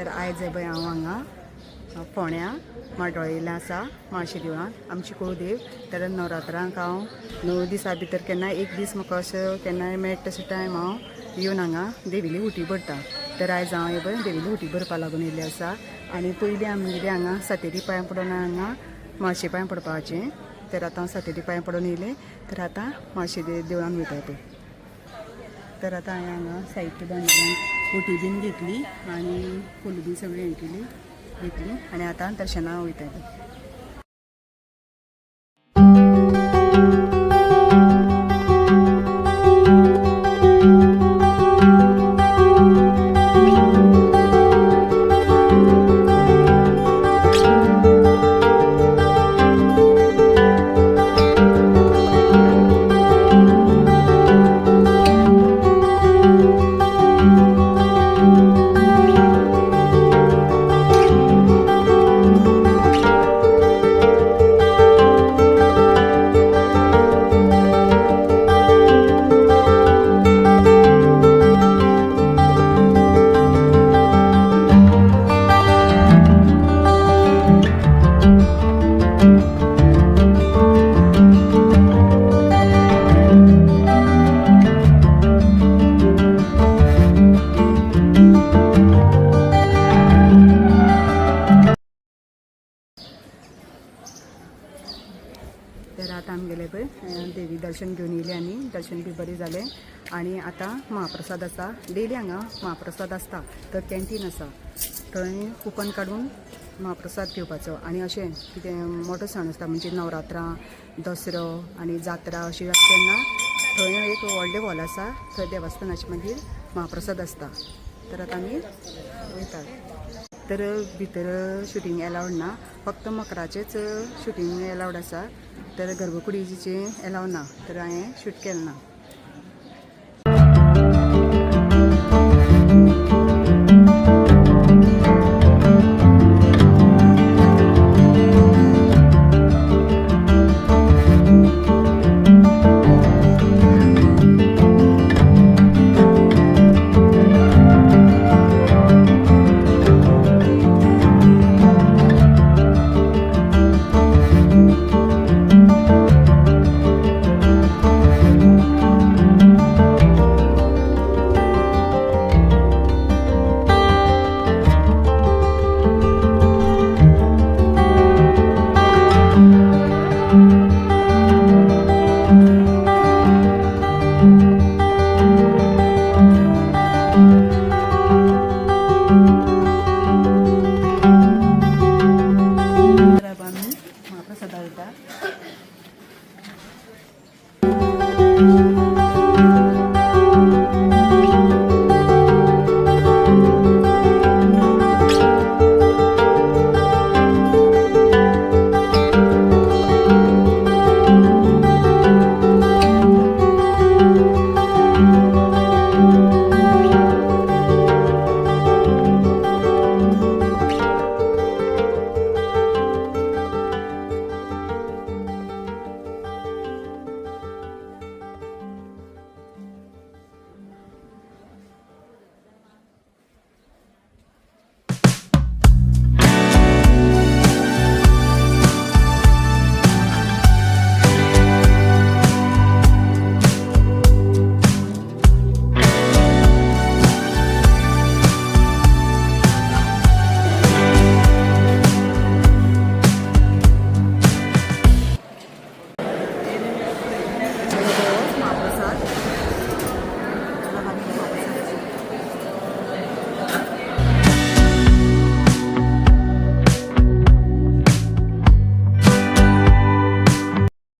तर आयज पळय हांव हांगा फोण्या माटोळेला आसा माळशे देवळांत आमची कुळदेव. तर नवरात्रांक हांव 9 दिसां भितर केन्ना एक दीस म्हाका अशें केन्नाय मेळटा तसो टायम हांव येवन हांगा देविली उटी भरता. तर आयज हांव पळय देविली उटी भरपा लागून येयल्लें आसा. आनी पयलीं आमगेली हांगा सातेरी पांयां पडोन हांगा माळशे पांयां पडपाचें. तर आतां हांव सातेरी पांयां पडोन येयलें. तर आतां माळशे देवळान वयता पळय. तर आतां हांवें हांगा साहित्य भांडारान उटी बीन घेतली आनी फूल बी सगळी हें केली घेतली आनी आतां दर्शनाक वयता पळय. तर आतां आमगेलें पळय देवी दर्शन घेवन येयलें आनी दर्शन बी बरें जालें. आनी आतां महाप्रसाद आसा. डेली हांगा महाप्रसाद आसता. तर कॅन्टीन आसा थंय कुपन काडून महाप्रसाद घेवपाचो. आनी अशें कितें मोठो सण आसता म्हणजे नवरात्रां दसरो आनी जात्रा अशी आसता तेन्ना थंय एक व्हडलें हॉल आसा. थंय देवस्थानाचे मागीर महाप्रसाद आसता. तर आतां आमी वयता. तर भितर शुटींग एलावड ना. फक्त मकराचेंच शुटींग एलावड आसा. तर गर्भकुडीचें एलाव ना. तर हांवें शूट केलें ना.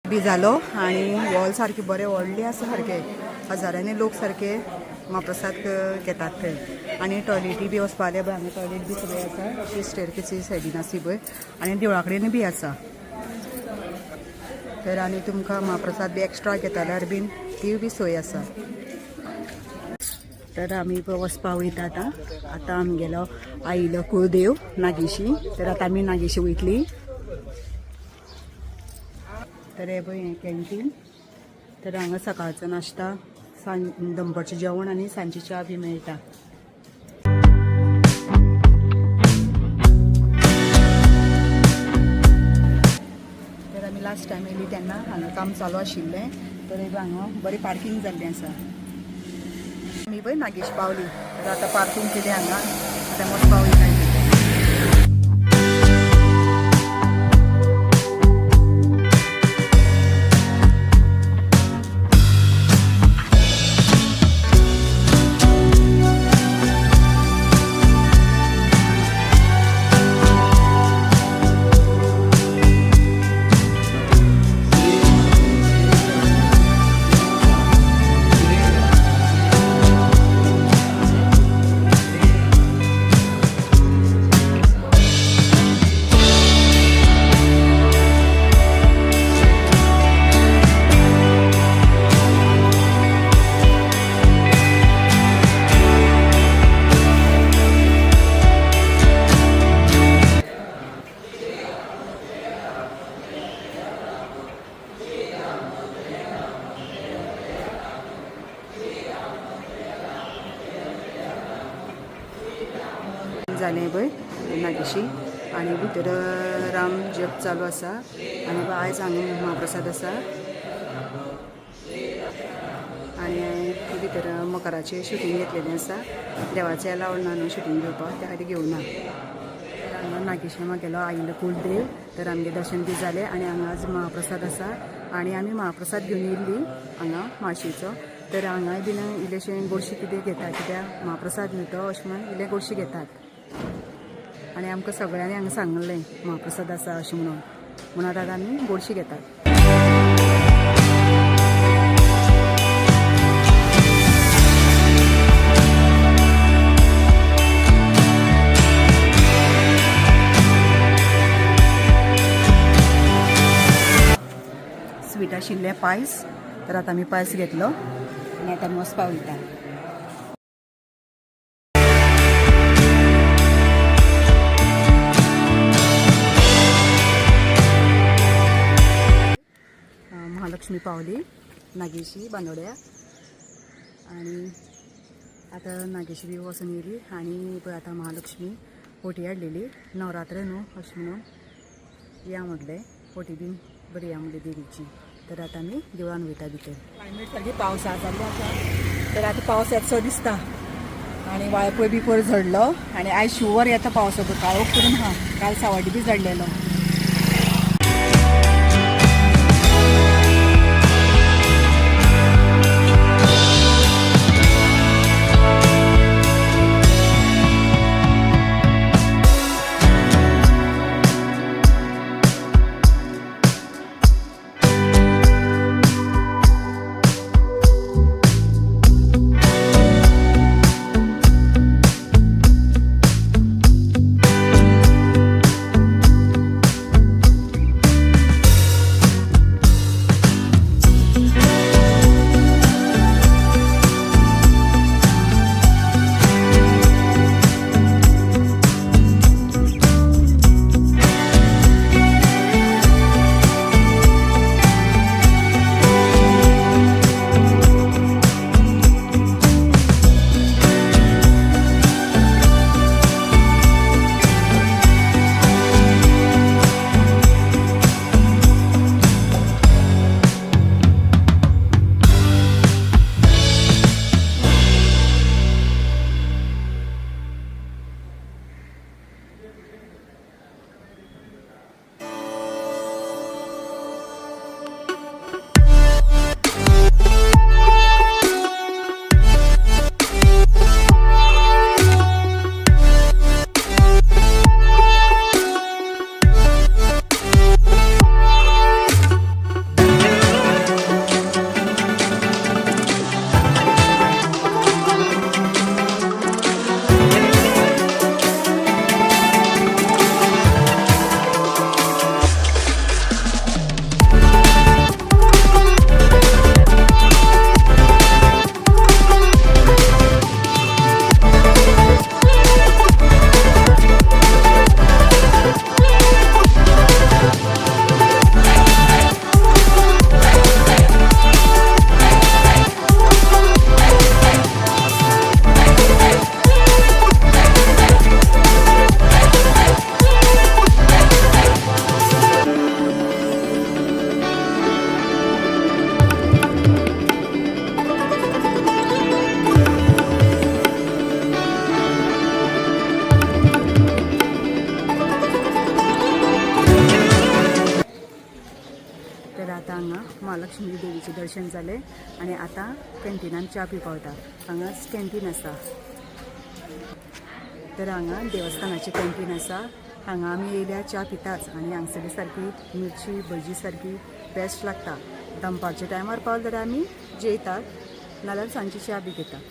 बी जालो आनी हॉल सारके बरे व्हडले आसा. सारके हजारांनी लोक सारके महाप्रसाद घेतात थंय. आनी टॉयलेटी बी वचपा जाल्यार पळय हांगा टॉयलेट बी सगळें आसा. ती स्टेरकेसी सायडीन आसा पळय आनी देवळा कडेन बी आसा. तर आनी तुमकां महाप्रसाद बी एक्स्ट्रा घेता जाल्यार बीन ती बी सोय आसा. तर आमी वचपा वयता आतां आमगेलो आयिल्लो कुळदेव नागेशी. तर आतां आमी नागेशी वयतली. तर हे पळय हें कॅन्टीन. तर हांगा सकाळचो नाश्ता दनपारचें जेवण आनी सांजची च्या बी मेळटा. लास्ट टायम येयली तेन्ना हांगा काम चालू आशिल्लें तर हांगा बरी पार्किंग जाल्लें आसा. आमी पळय नागेश पावली तर आतां पार्किंग केलें हांगा आतां मस्त पावली काय जालें पळय नागेशी आनी भितर राम जप चालू आसा आनी आयज हांगा महाप्रसाद आसा आनी भितर मकराचें शुटींग घेतलेलें आसा. देवाचें अलावड ना न्हू शुटींग घेवपाक त्या खातीर घेवना. हांगा नागेशी म्हागेलो आईलो कुलदेव तर आमगे दर्शन बी जालें आनी हांगा आज महाप्रसाद आसा आनी आमी महाप्रसाद घेवन येयल्ली हांगा माळशेचो तर हांगाय बीन इल्लेशें गोडशें कितें घेतात कित्याक महाप्रसाद न्हू तो अशें म्हणून इल्लें गोडशें घेतात आनी आमकां सगळ्यांनी हांगा सांगलें महाप्रसाद आसा अशें म्हणून आतां आमी गोडशें घेतात. स्वीट आशिल्लें पायस तर आतां आमी पायस घेतलो आनी आतां मस्त पावयता. महालक्ष्मी पावली नागेशी बांदोड्या आनी आतां नागेशी बी वचून येयली आनी पळय आतां महालक्ष्मी फोटी हाडलेली नवरात्र न्हू अशें म्हणून या म्हटलें फोटी बीन बरी या म्हणली देवीची तर आतां आमी देवळान वयता भितर. क्लायमेट सारकी पावसा जाल्लो आसा तर आतां पावस येतसो दिसता आनी वाळपय बी पयर झडलो आनी आयज शुवर येता पावसाचो काळोख करून हा काल सावड्डी बी झडलेलो. आमी देवीचें दर्शन जालें आनी आतां कॅन्टिनान च्या पिवपाक वता. हांगाच कॅन्टीन आसा. तर हांगा देवस्थानाचें कॅन्टीन आसा. हांगा आमी येयल्यार च्या पिताच आनी हांगसरली सारकी मिरची भजी सारकी बेस्ट लागता. दनपारच्या टायमार पावले जाल्यार आमी जेयतात नाल्यार सांजची च्या बी घेतात.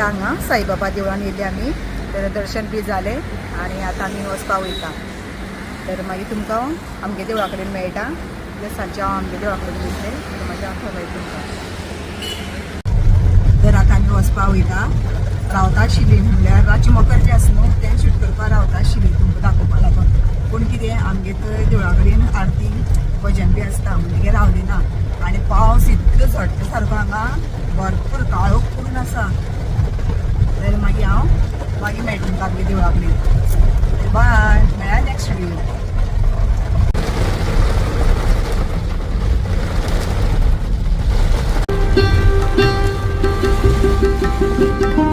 हांगा साईबाबा देवळान येयले आमी. तर दर्शन बी जालें आनी आतां आमी वचपाक वयता. तर मागीर तुमकां आमगे देवळा कडेन मेळटा. जाल्यार सांजचे हांव आमगे देवळा कडेन वयतलें. तर मागीर हांव खबर तुमकां. तर आतां आमी वचपाक वयता. रावता आशिल्लीं म्हणल्यार रातची मकर जें आसा न्हू तें शूट करपाक रावता आशिल्लीं तुमकां दाखोवपा लागून. पूण कितें आमगे थंय देवळा कडेन आरती भजन बी आसता म्हणटकीर रावली ना. आनी पावस इतलो झडटा सारको हांगा भरपूर काळोख करून आसा. तर मागीर हांव मागीर मेळटा तुमकां आमगे देवळा कडेन. बाय, मेळ्या नेक्स्ट व्हिडियो.